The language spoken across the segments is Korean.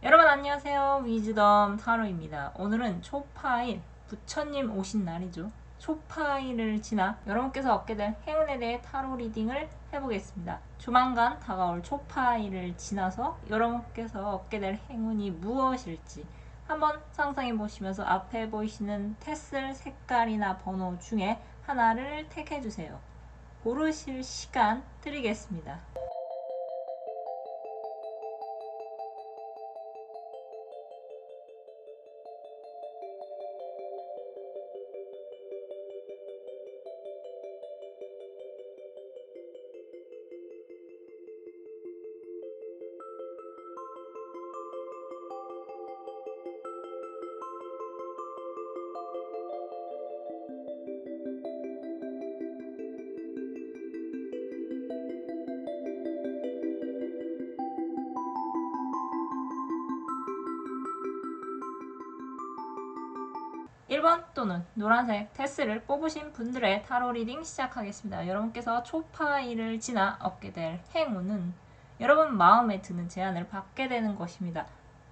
여러분 안녕하세요. 위즈덤 타로입니다. 오늘은 초파일, 부처님 오신 날이죠. 초파일을 지나 여러분께서 얻게 될 행운에 대해 타로 리딩을 해보겠습니다. 조만간 다가올 초파일을 지나서 여러분께서 얻게 될 행운이 무엇일지 한번 상상해 보시면서 앞에 보이시는 테슬 색깔이나 번호 중에 하나를 택해 주세요. 고르실 시간 드리겠습니다. 1번 또는 노란색 테스를 뽑으신 분들의 타로 리딩 시작하겠습니다. 여러분께서 초파일을 지나 얻게 될 행운은 여러분 마음에 드는 제안을 받게 되는 것입니다.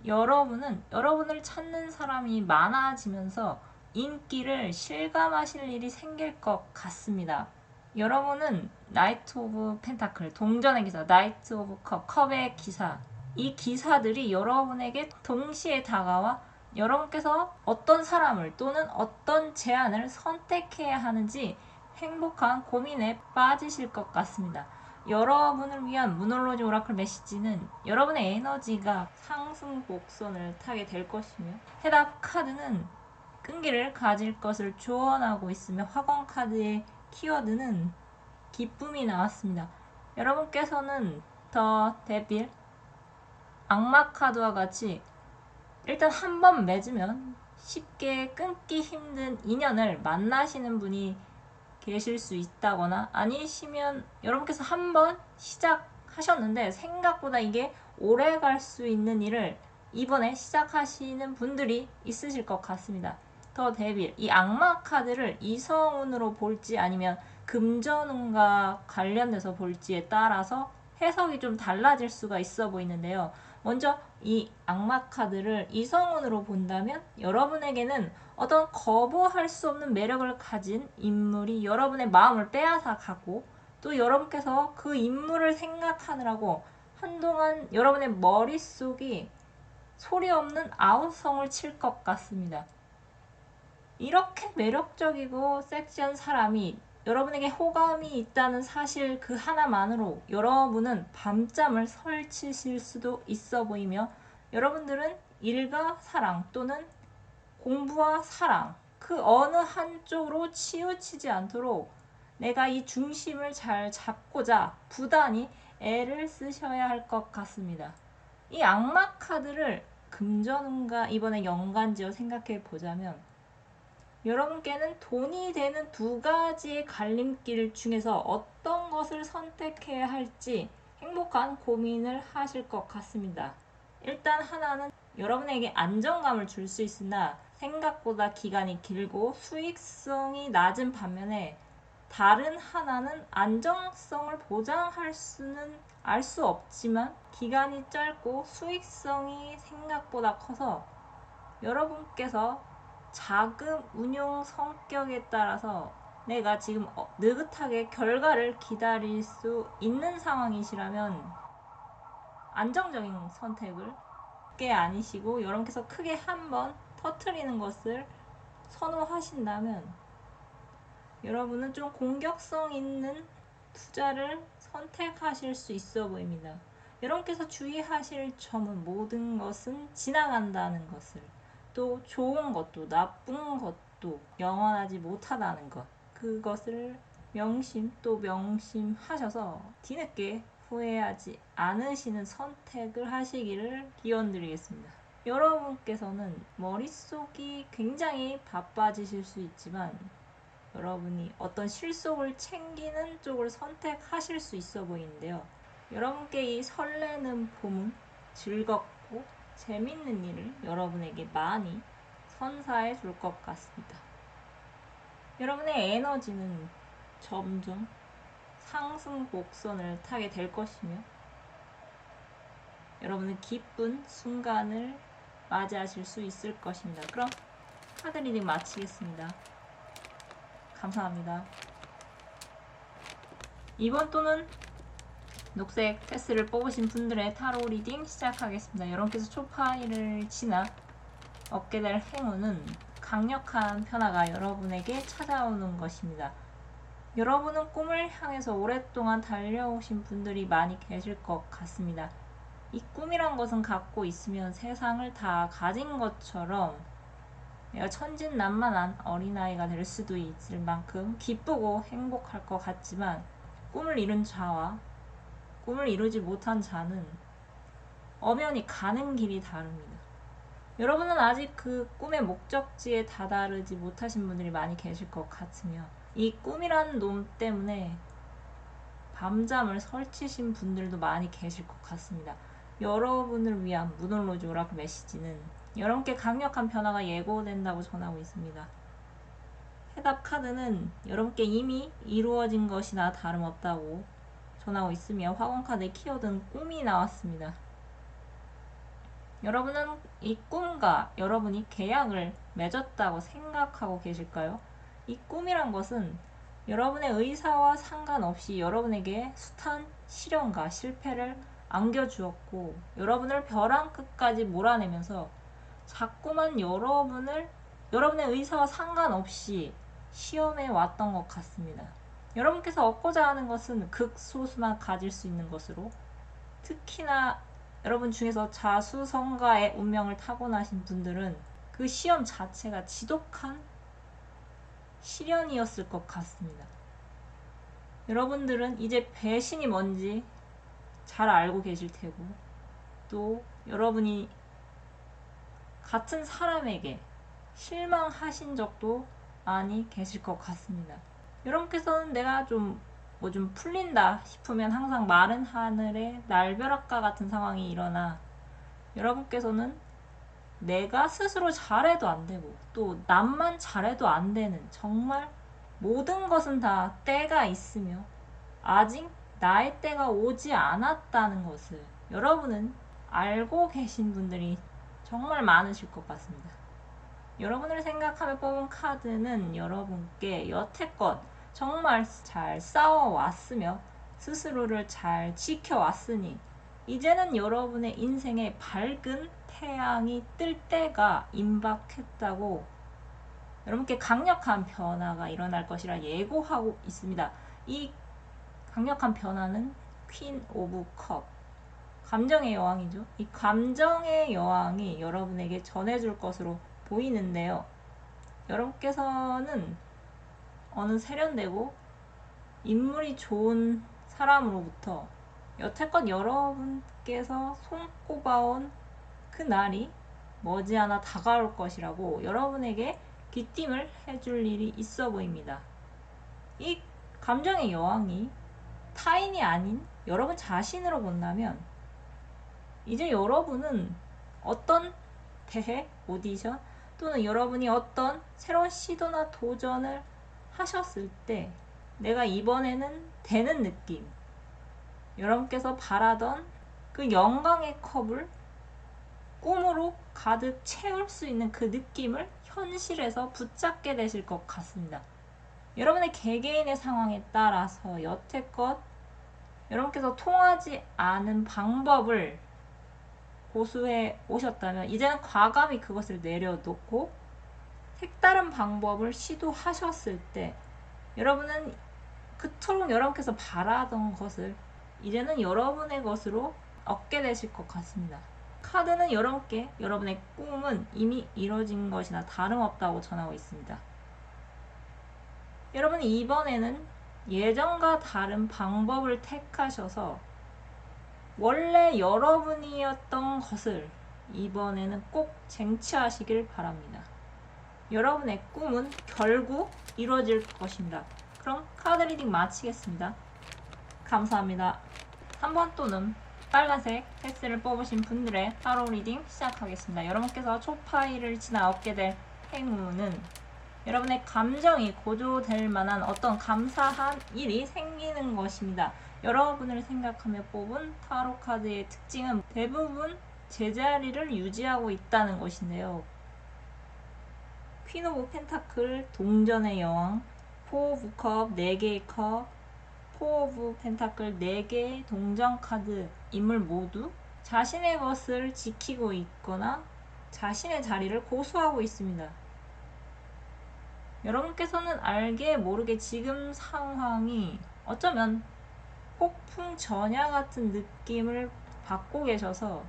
여러분은 여러분을 찾는 사람이 많아지면서 인기를 실감하실 일이 생길 것 같습니다. 여러분은 나이트 오브 펜타클, 동전의 기사, 나이트 오브 컵, 컵의 기사, 이 기사들이 여러분에게 동시에 다가와 여러분께서 어떤 사람을 또는 어떤 제안을 선택해야 하는지 행복한 고민에 빠지실 것 같습니다. 여러분을 위한 문홀로지 오라클 메시지는 여러분의 에너지가 상승 곡선을 타게 될 것이며, 해답 카드는 끈기를 가질 것을 조언하고 있으며, 화권 카드의 키워드는 기쁨이 나왔습니다. 여러분께서는 더 데빌, 악마 카드와 같이 일단 한 번 맺으면 쉽게 끊기 힘든 인연을 만나시는 분이 계실 수 있다거나, 아니시면 여러분께서 한 번 시작하셨는데 생각보다 이게 오래 갈 수 있는 일을 이번에 시작하시는 분들이 있으실 것 같습니다. 더 데빌, 이 악마 카드를 이성운으로 볼지 아니면 금전운과 관련돼서 볼지에 따라서 해석이 좀 달라질 수가 있어 보이는데요. 먼저 이 악마 카드를 이성운으로 본다면 여러분에게는 어떤 거부할 수 없는 매력을 가진 인물이 여러분의 마음을 빼앗아 가고, 또 여러분께서 그 인물을 생각하느라고 한동안 여러분의 머릿속이 소리 없는 아우성을 칠 것 같습니다. 이렇게 매력적이고 섹시한 사람이 여러분에게 호감이 있다는 사실 그 하나만으로 여러분은 밤잠을 설치실 수도 있어 보이며, 여러분들은 일과 사랑 또는 공부와 사랑, 그 어느 한쪽으로 치우치지 않도록 내가 이 중심을 잘 잡고자 부단히 애를 쓰셔야 할 것 같습니다. 이 악마 카드를 금전운과 이번에 연관지어 생각해 보자면, 여러분께는 돈이 되는 두 가지의 갈림길 중에서 어떤 것을 선택해야 할지 행복한 고민을 하실 것 같습니다. 일단 하나는 여러분에게 안정감을 줄 수 있으나 생각보다 기간이 길고 수익성이 낮은 반면에, 다른 하나는 안정성을 보장할 수는 알 수 없지만 기간이 짧고 수익성이 생각보다 커서 여러분께서 자금 운용 성격에 따라서 내가 지금 느긋하게 결과를 기다릴 수 있는 상황이시라면 안정적인 선택을 게 아니시고, 여러분께서 크게 한번 터트리는 것을 선호하신다면 여러분은 좀 공격성 있는 투자를 선택하실 수 있어 보입니다. 여러분께서 주의하실 점은 모든 것은 지나간다는 것을, 또 좋은 것도 나쁜 것도 영원하지 못하다는 것, 그것을 명심 또 명심하셔서 뒤늦게 후회하지 않으시는 선택을 하시기를 기원드리겠습니다. 여러분께서는 머릿속이 굉장히 바빠지실 수 있지만 여러분이 어떤 실속을 챙기는 쪽을 선택하실 수 있어 보이는데요. 여러분께 이 설레는 봄은 즐겁고 재밌는 일을 여러분에게 많이 선사해 줄 것 같습니다. 여러분의 에너지는 점점 상승 곡선을 타게 될 것이며, 여러분은 기쁜 순간을 맞이하실 수 있을 것입니다. 그럼 카드 리딩 마치겠습니다. 감사합니다. 이번 또는 녹색 테스를 뽑으신 분들의 타로 리딩 시작하겠습니다. 여러분께서 초파일을 지나 얻게 될 행운은 강력한 변화가 여러분에게 찾아오는 것입니다. 여러분은 꿈을 향해서 오랫동안 달려오신 분들이 많이 계실 것 같습니다. 이 꿈이란 것은 갖고 있으면 세상을 다 가진 것처럼 내가 천진난만한 어린아이가 될 수도 있을 만큼 기쁘고 행복할 것 같지만 꿈을 이룬 자와 꿈을 이루지 못한 자는 엄연히 가는 길이 다릅니다. 여러분은 아직 그 꿈의 목적지에 다다르지 못하신 분들이 많이 계실 것 같으며 이 꿈이라는 놈 때문에 밤잠을 설치신 분들도 많이 계실 것 같습니다. 여러분을 위한 문홀로즈 오라클 메시지는 여러분께 강력한 변화가 예고된다고 전하고 있습니다. 해답 카드는 여러분께 이미 이루어진 것이나 다름없다고 전하고 있으며 화원 카드의 키워드는 꿈이 나왔습니다. 여러분은 이 꿈과 여러분이 계약을 맺었다고 생각하고 계실까요? 이 꿈이란 것은 여러분의 의사와 상관없이 여러분에게 숱한 시련과 실패를 안겨주었고 여러분을 벼랑 끝까지 몰아내면서 자꾸만 여러분의 의사와 상관없이 시험해 왔던 것 같습니다. 여러분께서 얻고자 하는 것은 극소수만 가질 수 있는 것으로 특히나 여러분 중에서 자수성가의 운명을 타고나신 분들은 그 시험 자체가 지독한 시련이었을 것 같습니다. 여러분들은 이제 배신이 뭔지 잘 알고 계실 테고 또 여러분이 같은 사람에게 실망하신 적도 많이 계실 것 같습니다. 여러분께서는 내가 좀 풀린다 싶으면 항상 마른 하늘에 날벼락과 같은 상황이 일어나 여러분께서는 내가 스스로 잘해도 안 되고 또 남만 잘해도 안 되는 정말 모든 것은 다 때가 있으며 아직 나의 때가 오지 않았다는 것을 여러분은 알고 계신 분들이 정말 많으실 것 같습니다. 여러분을 생각하며 뽑은 카드는 여러분께 여태껏 정말 잘 싸워왔으며 스스로를 잘 지켜왔으니 이제는 여러분의 인생에 밝은 태양이 뜰 때가 임박했다고 여러분께 강력한 변화가 일어날 것이라 예고하고 있습니다. 이 강력한 변화는 퀸 오브 컵, 감정의 여왕이죠. 이 감정의 여왕이 여러분에게 전해줄 것으로 보이는데요. 여러분께서는 어느 세련되고 인물이 좋은 사람으로부터 여태껏 여러분께서 손꼽아온 그 날이 머지않아 다가올 것이라고 여러분에게 귀띔을 해줄 일이 있어 보입니다. 이 감정의 여왕이 타인이 아닌 여러분 자신으로 본다면 이제 여러분은 어떤 대회, 오디션 또는 여러분이 어떤 새로운 시도나 도전을 하셨을 때 내가 이번에는 되는 느낌, 여러분께서 바라던 그 영광의 컵을 꿈으로 가득 채울 수 있는 그 느낌을 현실에서 붙잡게 되실 것 같습니다. 여러분의 개개인의 상황에 따라서 여태껏 여러분께서 통하지 않은 방법을 고수해 오셨다면 이제는 과감히 그것을 내려놓고 색다른 방법을 시도하셨을 때 여러분은 그토록 여러분께서 바라던 것을 이제는 여러분의 것으로 얻게 되실 것 같습니다. 카드는 여러분께 여러분의 꿈은 이미 이뤄진 것이나 다름없다고 전하고 있습니다. 여러분은 이번에는 예전과 다른 방법을 택하셔서 원래 여러분이었던 것을 이번에는 꼭 쟁취하시길 바랍니다. 여러분의 꿈은 결국 이루어질 것입니다. 그럼 카드 리딩 마치겠습니다. 감사합니다. 3번 또는 빨간색 패스를 뽑으신 분들의 타로 리딩 시작하겠습니다. 여러분께서 초파일을 지나 얻게 될 행운은 여러분의 감정이 고조될 만한 어떤 감사한 일이 생기는 것입니다. 여러분을 생각하며 뽑은 타로 카드의 특징은 대부분 제자리를 유지하고 있다는 것인데요. 퀸 오브 펜타클, 동전의 여왕, 포 오브 컵, 4개의 컵, 포 오브 펜타클, 4개의 동전 카드 인물 모두 자신의 것을 지키고 있거나 자신의 자리를 고수하고 있습니다. 여러분께서는 알게 모르게 지금 상황이 어쩌면 폭풍 전야 같은 느낌을 받고 계셔서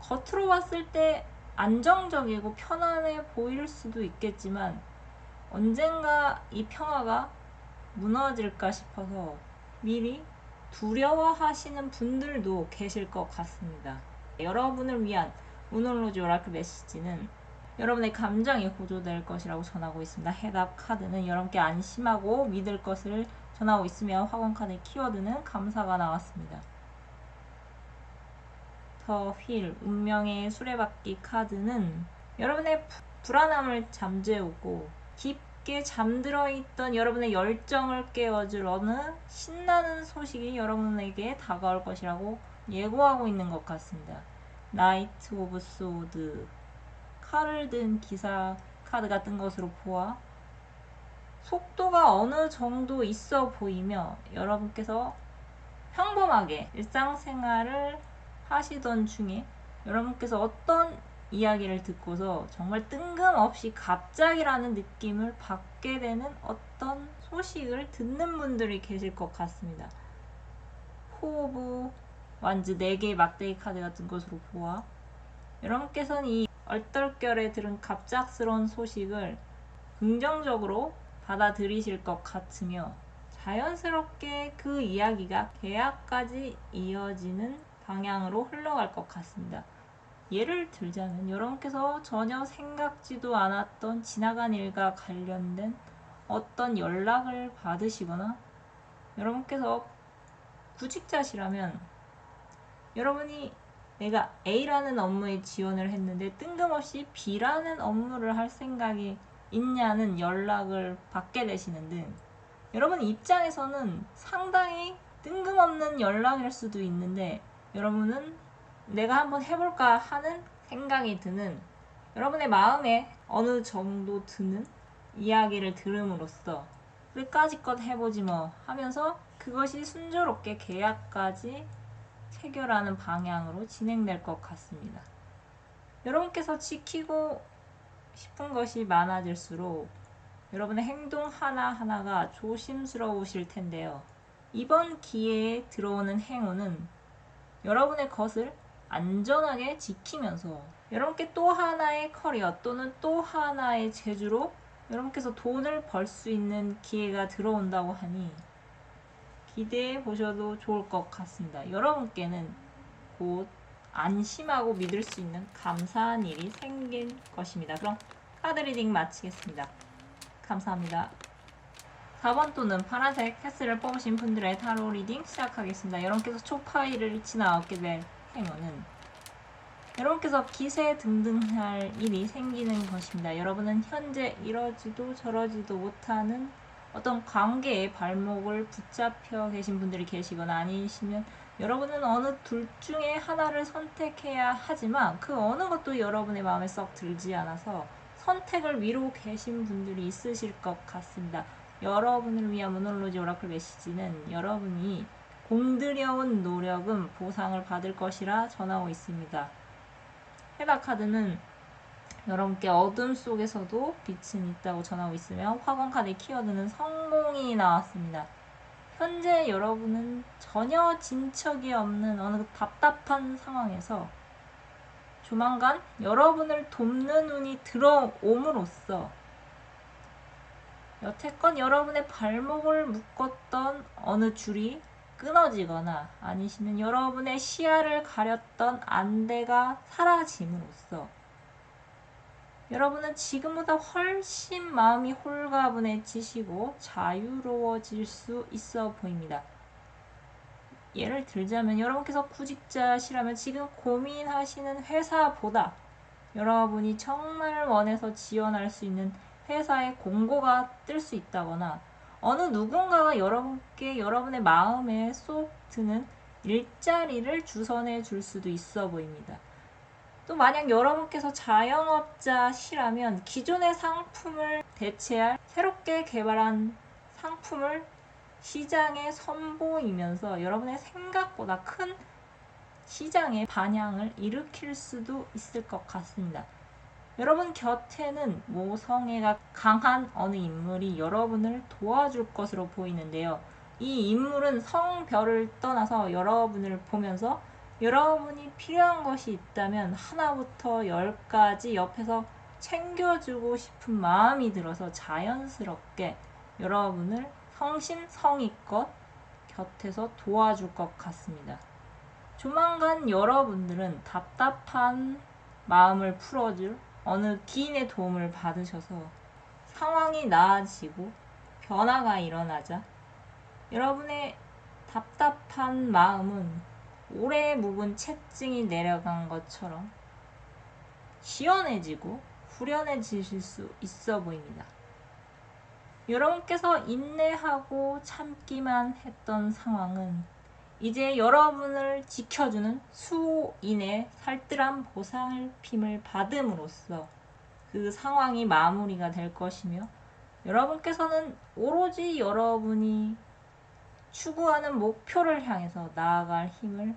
겉으로 봤을 때 안정적이고 편안해 보일 수도 있겠지만 언젠가 이 평화가 무너질까 싶어서 미리 두려워하시는 분들도 계실 것 같습니다. 여러분을 위한 우놀로지 오라클 메시지는 여러분의 감정이 고조될 것이라고 전하고 있습니다. 해답 카드는 여러분께 안심하고 믿을 것을 전하고 있으며 화공 카드의 키워드는 감사가 나왔습니다. 더 휠, 운명의 수레바퀴 카드는 여러분의 불안함을 잠재우고 깊게 잠들어 있던 여러분의 열정을 깨워줄 어느 신나는 소식이 여러분에게 다가올 것이라고 예고하고 있는 것 같습니다. 나이트 오브 소드, 칼을 든 기사 카드가 뜬 것으로 보아 속도가 어느 정도 있어 보이며 여러분께서 평범하게 일상생활을 하시던 중에 여러분께서 어떤 이야기를 듣고서 정말 뜬금없이 갑자기라는 느낌을 받게 되는 어떤 소식을 듣는 분들이 계실 것 같습니다. 포 오브 완즈 4개의 막대기 카드 같은 것으로 보아 여러분께서는 이 얼떨결에 들은 갑작스러운 소식을 긍정적으로 받아들이실 것 같으며 자연스럽게 그 이야기가 계약까지 이어지는 방향으로 흘러갈 것 같습니다. 예를 들자면 여러분께서 전혀 생각지도 않았던 지나간 일과 관련된 어떤 연락을 받으시거나 여러분께서 구직자시라면 여러분이 내가 A라는 업무에 지원을 했는데 뜬금없이 B라는 업무를 할 생각이 있냐는 연락을 받게 되시는 등 여러분 입장에서는 상당히 뜬금없는 연락일 수도 있는데 여러분은 내가 한번 해볼까 하는 생각이 드는 여러분의 마음에 어느 정도 드는 이야기를 들음으로써 끝까지껏 해보지 뭐 하면서 그것이 순조롭게 계약까지 체결하는 방향으로 진행될 것 같습니다. 여러분께서 지키고 싶은 것이 많아질수록 여러분의 행동 하나하나가 조심스러우실 텐데요. 이번 기회에 들어오는 행운은 여러분의 것을 안전하게 지키면서 여러분께 또 하나의 커리어 또는 또 하나의 재주로 여러분께서 돈을 벌 수 있는 기회가 들어온다고 하니 기대해 보셔도 좋을 것 같습니다. 여러분께는 곧 안심하고 믿을 수 있는 감사한 일이 생길 것입니다. 그럼 카드 리딩 마치겠습니다. 감사합니다. 4번 또는 파란색 패스를 뽑으신 분들의 타로 리딩 시작하겠습니다. 여러분께서 초파일을 지나왔게 될 행운은 여러분께서 기세 등등할 일이 생기는 것입니다. 여러분은 현재 이러지도 저러지도 못하는 어떤 관계의 발목을 붙잡혀 계신 분들이 계시거나 아니시면 여러분은 어느 둘 중에 하나를 선택해야 하지만 그 어느 것도 여러분의 마음에 썩 들지 않아서 선택을 미루고 계신 분들이 있으실 것 같습니다. 여러분을 위한 모놀로지 오라클 메시지는 여러분이 공들여온 노력은 보상을 받을 것이라 전하고 있습니다. 해당 카드는 여러분께 어둠 속에서도 빛은 있다고 전하고 있으며 화공 카드의 키워드는 성공이 나왔습니다. 현재 여러분은 전혀 진척이 없는 어느 답답한 상황에서 조만간 여러분을 돕는 운이 들어옴으로써 여태껏 여러분의 발목을 묶었던 어느 줄이 끊어지거나 아니시면 여러분의 시야를 가렸던 안대가 사라짐으로써 여러분은 지금보다 훨씬 마음이 홀가분해지시고 자유로워질 수 있어 보입니다. 예를 들자면 여러분께서 구직자시라면 지금 고민하시는 회사보다 여러분이 정말 원해서 지원할 수 있는 회사의 공고가 뜰 수 있다거나 어느 누군가가 여러분께 여러분의 마음에 쏙 드는 일자리를 주선해 줄 수도 있어 보입니다. 또 만약 여러분께서 자영업자시라면 기존의 상품을 대체할 새롭게 개발한 상품을 시장에 선보이면서 여러분의 생각보다 큰 시장의 반향을 일으킬 수도 있을 것 같습니다. 여러분 곁에는 모성애가 강한 어느 인물이 여러분을 도와줄 것으로 보이는데요. 이 인물은 성별을 떠나서 여러분을 보면서 여러분이 필요한 것이 있다면 하나부터 열까지 옆에서 챙겨주고 싶은 마음이 들어서 자연스럽게 여러분을 성심성의껏 곁에서 도와줄 것 같습니다. 조만간 여러분들은 답답한 마음을 풀어줄 어느 기인의 도움을 받으셔서 상황이 나아지고 변화가 일어나자 여러분의 답답한 마음은 오래 묵은 채증이 내려간 것처럼 시원해지고 후련해지실 수 있어 보입니다. 여러분께서 인내하고 참기만 했던 상황은 이제 여러분을 지켜주는 수호인의 살뜰한 보살핌을 받음으로써 그 상황이 마무리가 될 것이며 여러분께서는 오로지 여러분이 추구하는 목표를 향해서 나아갈 힘을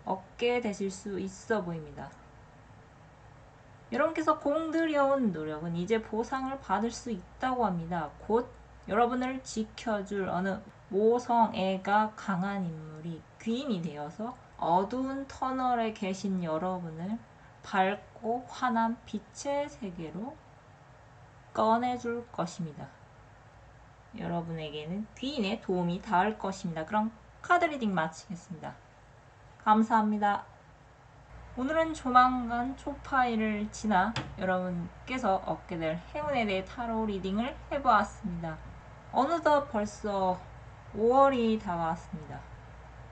얻게 되실 수 있어 보입니다. 여러분께서 공들여온 노력은 이제 보상을 받을 수 있다고 합니다. 곧 여러분을 지켜줄 어느 모성애가 강한 인물이 귀인이 되어서 어두운 터널에 계신 여러분을 밝고 환한 빛의 세계로 꺼내줄 것입니다. 여러분에게는 귀인의 도움이 닿을 것입니다. 그럼 카드 리딩 마치겠습니다. 감사합니다. 오늘은 조만간 초파일을 지나 여러분께서 얻게 될 행운에 대해 타로 리딩을 해보았습니다. 어느덧 벌써 5월이 다가왔습니다.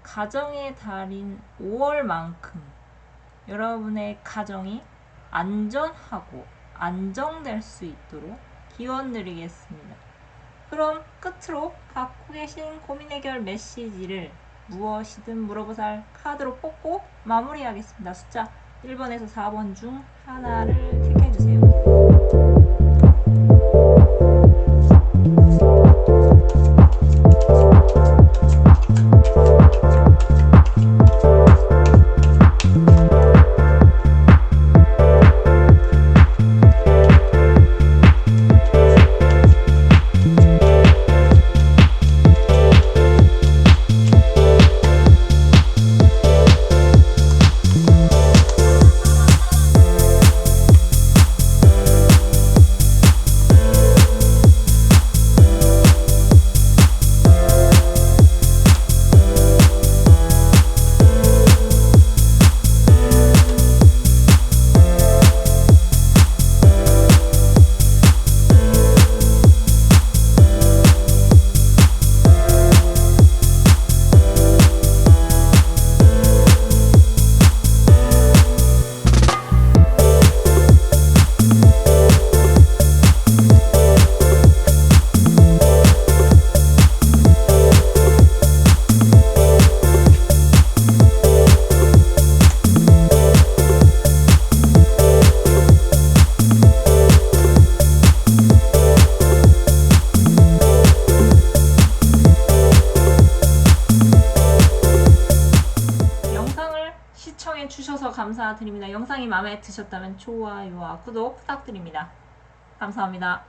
가정의 달인 5월만큼 여러분의 가정이 안전하고 안정될 수 있도록 기원드리겠습니다. 그럼 끝으로 갖고 계신 고민 해결 메시지를 무엇이든 물어보살 카드로 뽑고 마무리하겠습니다. 숫자 1번에서 4번 중 하나를 택해주세요. 시청해 주셔서 감사드립니다. 영상이 마음에 드셨다면 좋아요와 구독 부탁드립니다. 감사합니다.